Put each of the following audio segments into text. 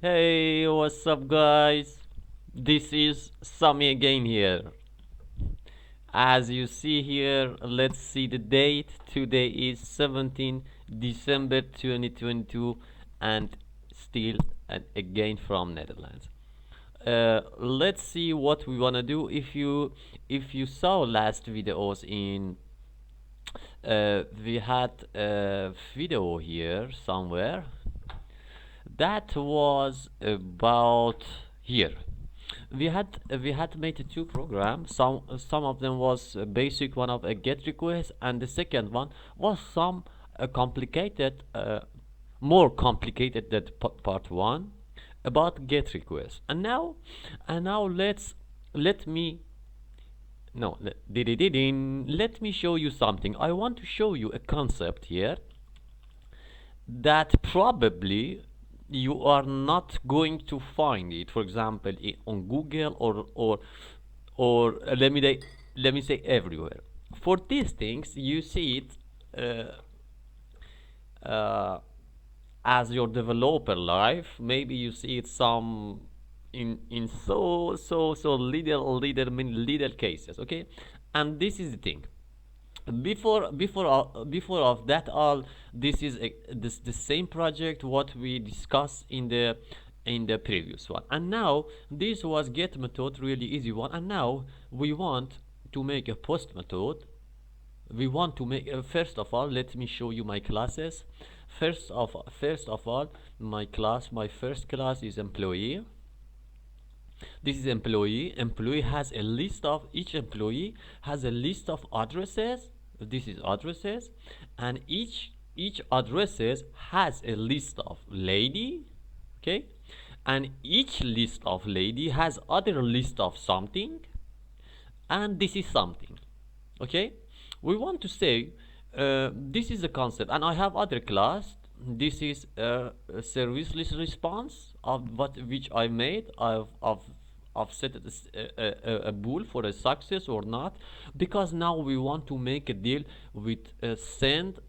Hey, what's up, guys? This is Sami again here. As you see here, let's see the date. Today is 17 December 2022, and still and again from Netherlands. Let's see what we wanna do. If you saw last videos in we had a video here somewhere that was about here. We had made two programs. Some of them was basic one of a get request, and the second one was some complicated, more complicated than part one about get request. And now let me no let, let me show you something. I want to show you a concept here that probably you are not going to find it, for example, on Google or let me say everywhere. For these things you see it uh, as your developer life. Maybe you see it some in so little cases, okay? And this is the thing. Before of that all, this is the same project what we discussed in the previous one. And now this was get method, really easy one. And now we want to make a post method. We want to make first of all, let me show you my classes. First of all, my first class is employee. This is employee. Employee has a list of, each employee has a list of addresses. This is addresses, and each addresses has a list of lady, okay? And each list of lady has other list of something, and this is something, okay? We want to say this is a concept, and I have other class. This is a service list response of which I made. I've set it as a bool for a success or not, because now we want to make a deal with send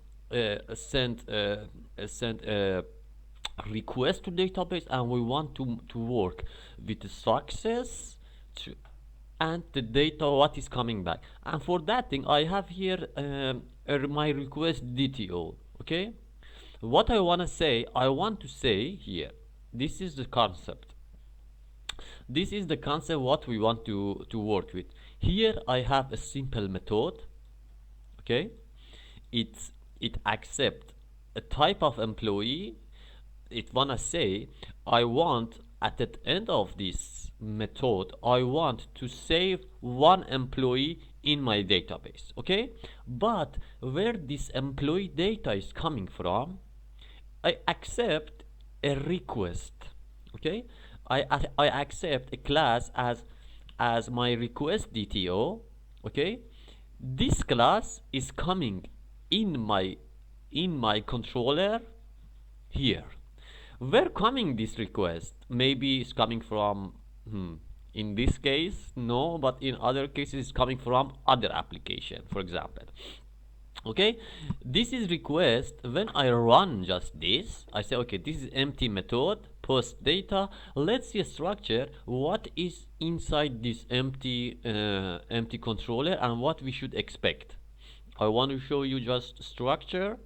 request to database, and we want to work with the success to and the data what is coming back. And for that thing I have here my request DTO, okay? What I want to say here, this is the concept. This is the concept what we want to work with. Here I have a simple method, okay? It accept a type of employee. It wanna say I want at the end of this method I want to save one employee in my database, okay? But where this employee data is coming from, I accept a request, okay? I accept a class as my request DTO, okay? This class is coming in my controller here. Where coming this request? Maybe it's coming from in this case no, but in other cases it's coming from other application, for example, okay? This is request. When I run just this, I say okay, this is empty method post data. Let's see a structure what is inside this empty controller and what we should expect. I want to show you just structure.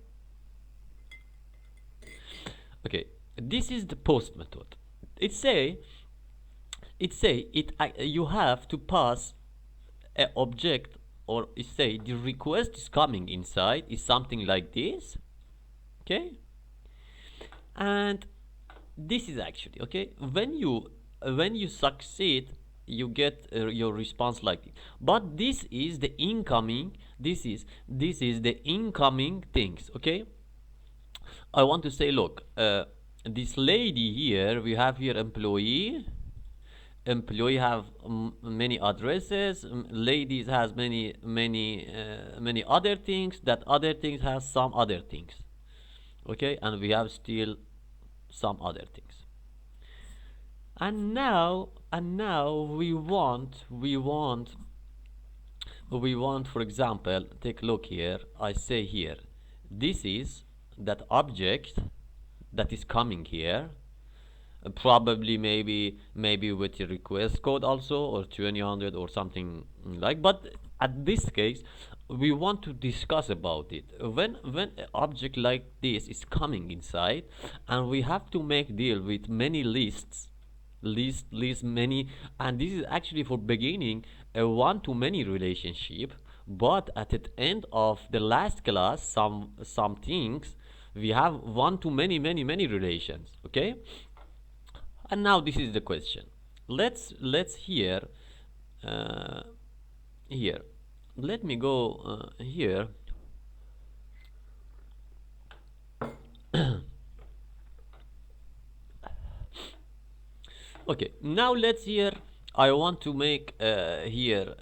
Okay, this is the post method. You have to pass a object, or it say the request is coming inside is something like this, okay? And this is actually okay. When you succeed, you get your response like this. But this is the incoming. This is the incoming things, okay? I want to say, look, this lady here, we have here employee have many addresses. Ladies has many other things. That other things has some other things, okay? And we have still some other things. And now we want, for example, take a look here. I say here, this is that object that is coming here. probably maybe with your request code also, or 2000 or something like. But at this case, we want to discuss about it when an object like this is coming inside, and we have to make deal with many lists, list many. And this is actually for beginning a one-to-many relationship, but at the end of the last class, some things we have one-to-many relations. Okay, and now this is the question. Let's uh, here let me go here. Okay, now let's here. I want to make here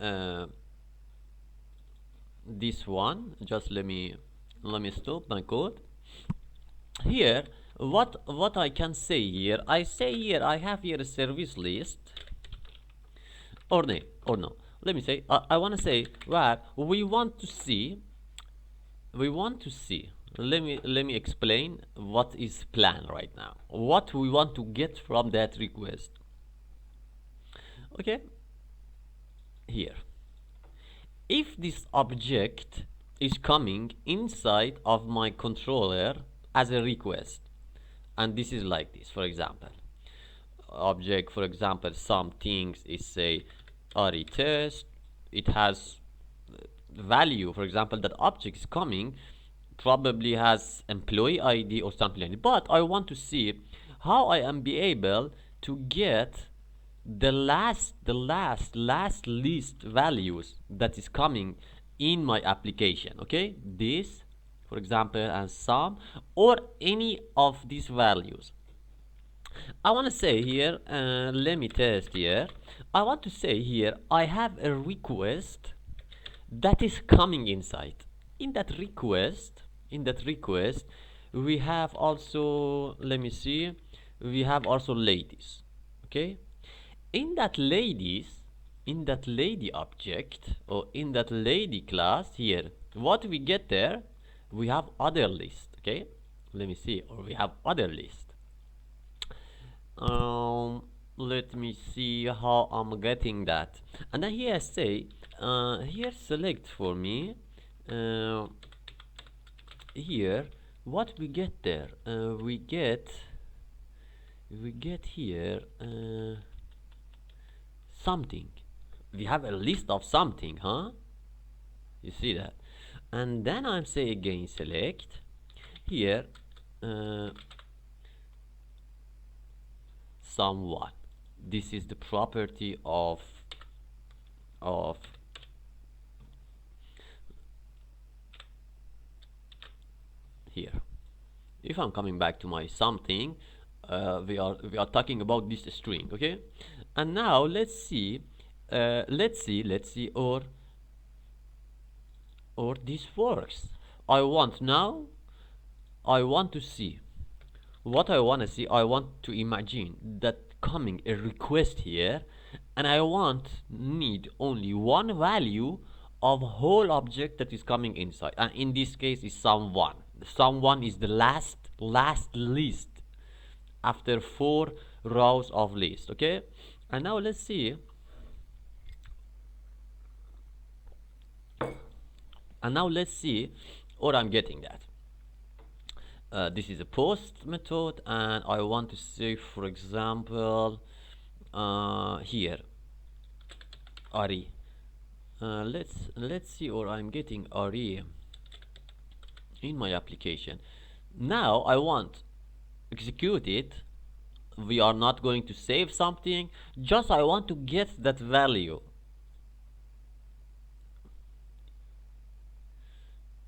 this one. Just let me stop my code here. What I can say here, I say here I have here a service list, or no, let me say I want to say where we want to see. Let me explain what is plan right now, what we want to get from that request. Okay, here, if this object is coming inside of my controller as a request, and this is like this, for example, object, for example, some things is say RE test, it has value, for example, that object is coming, probably has employee ID or something like that. But I want to see how I am be able to get the last list values that is coming in my application. Okay, this, for example, and some, or any of these values. I want to say here, let me test here. I want to say here, I have a request that is coming inside. In that request, we have also, let me see, we have also ladies. Okay, in that lady object, or in that lady class here, what we get there, we have other list. Okay, let me see, or we have other list. um Let me see how I'm getting that. And then here say, here select for me, uh, here what we get there, we get here something. We have a list of something, huh? You see that? And then I'm say again select here, uh, someone. This is the property of here. If I'm coming back to my something, we are talking about this string. Okay, and now let's see, or this works. I want to see what I want to see. I want to imagine that coming a request here, and I need only one value of whole object that is coming inside, and in this case is someone. Someone is the last list after 4 rows of list. Okay, and now let's see. Or I'm getting that. This is a post method, and I want to say, for example, here RE. Let's see, or I'm getting RE in my application. Now I want execute it. We are not going to save something, just I want to get that value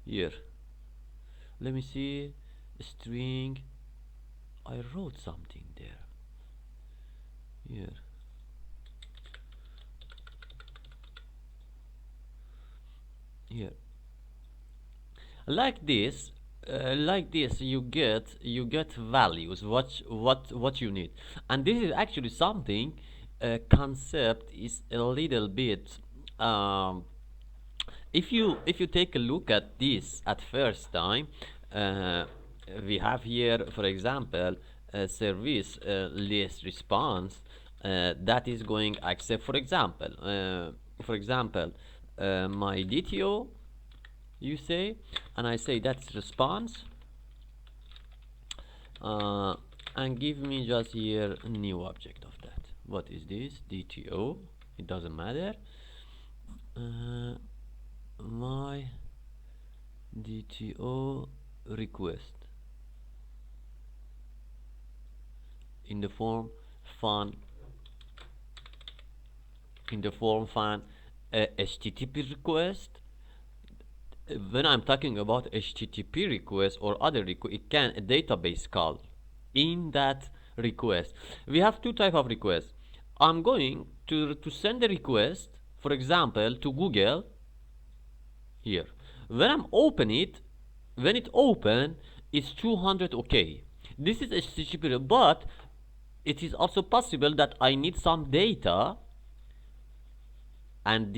here. Let me see, string, I wrote something there. Here, here, like this. You get values, what you need. And this is actually something, concept is a little bit, if you take a look at this at first time, uh, we have here, for example, service list response that is going accept, for example, my DTO, you say, and I say that's response, and give me just here a new object of that. What is this? DTO, it doesn't matter. My DTO request in the form fun HTTP request. When I'm talking about HTTP request or other request, it can a database call in that request. We have two type of requests. I'm going to send a request, for example, to Google here. When I'm open it, when it open, it's 200 okay. This is HTTP, but it is also possible that I need some data, and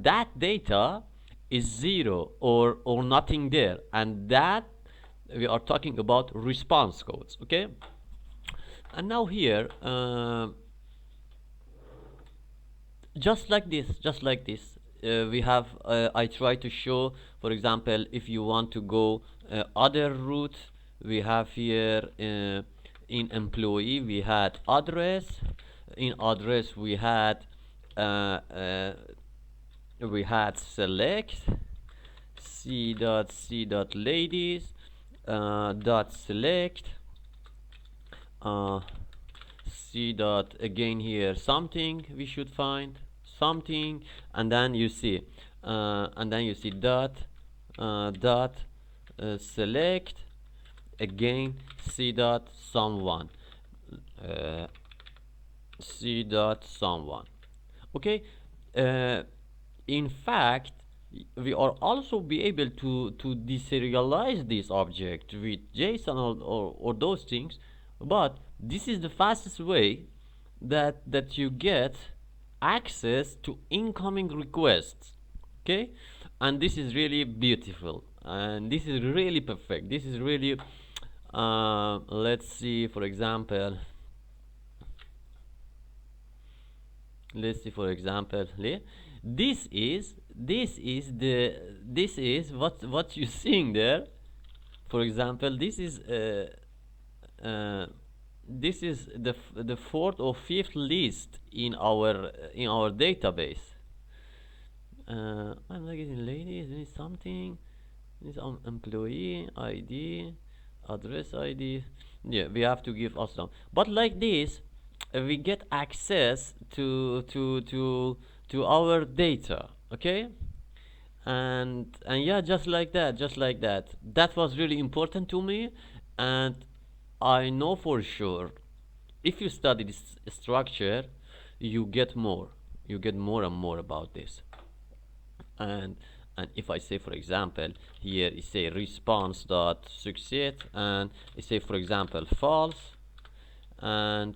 that data is 0 or nothing there, and that we are talking about response codes. Okay, and now here just like this we have I try to show, for example, if you want to go other route, we have here in employee we had address. In address we had select c.ladies dot select c dot again here something, we should find something, and then you see dot select again c dot someone c dot someone. Okay, in fact we are also be able to deserialize this object with JSON or those things, but this is the fastest way that you get access to incoming requests. Okay, and this is really beautiful, and this is really perfect. This is really let's see, for example, this is what you're seeing there. For example, this is the fourth or fifth list in our database. I'm not getting ladies, this is something, this is employee ID, address ID. Yeah, we have to give us some, but like this we get access to our data. Okay, and yeah, just like that. That was really important to me, and I know for sure if you study this structure you get more and more about this. And if I say, for example, here it say response dot succeed, and it say, for example, false, and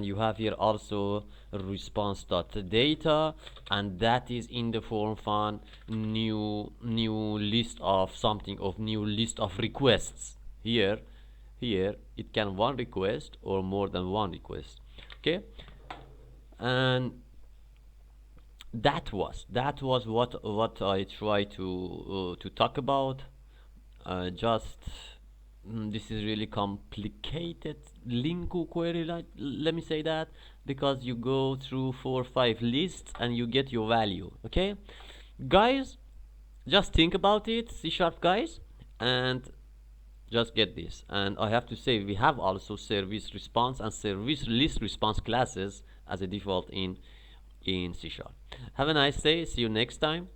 you have here also response dot data, and that is in the form fun new list of something, of new list of requests. Here it can one request or more than one request. Okay, and that was what I try to talk about. Just this is really complicated Linku query, let me say that, because you go through 4 or 5 lists and you get your value. Okay, guys, just think about it, C# guys, and just get this. And I have to say, we have also service response and service list response classes as a default in C#. Have a nice day, see you next time.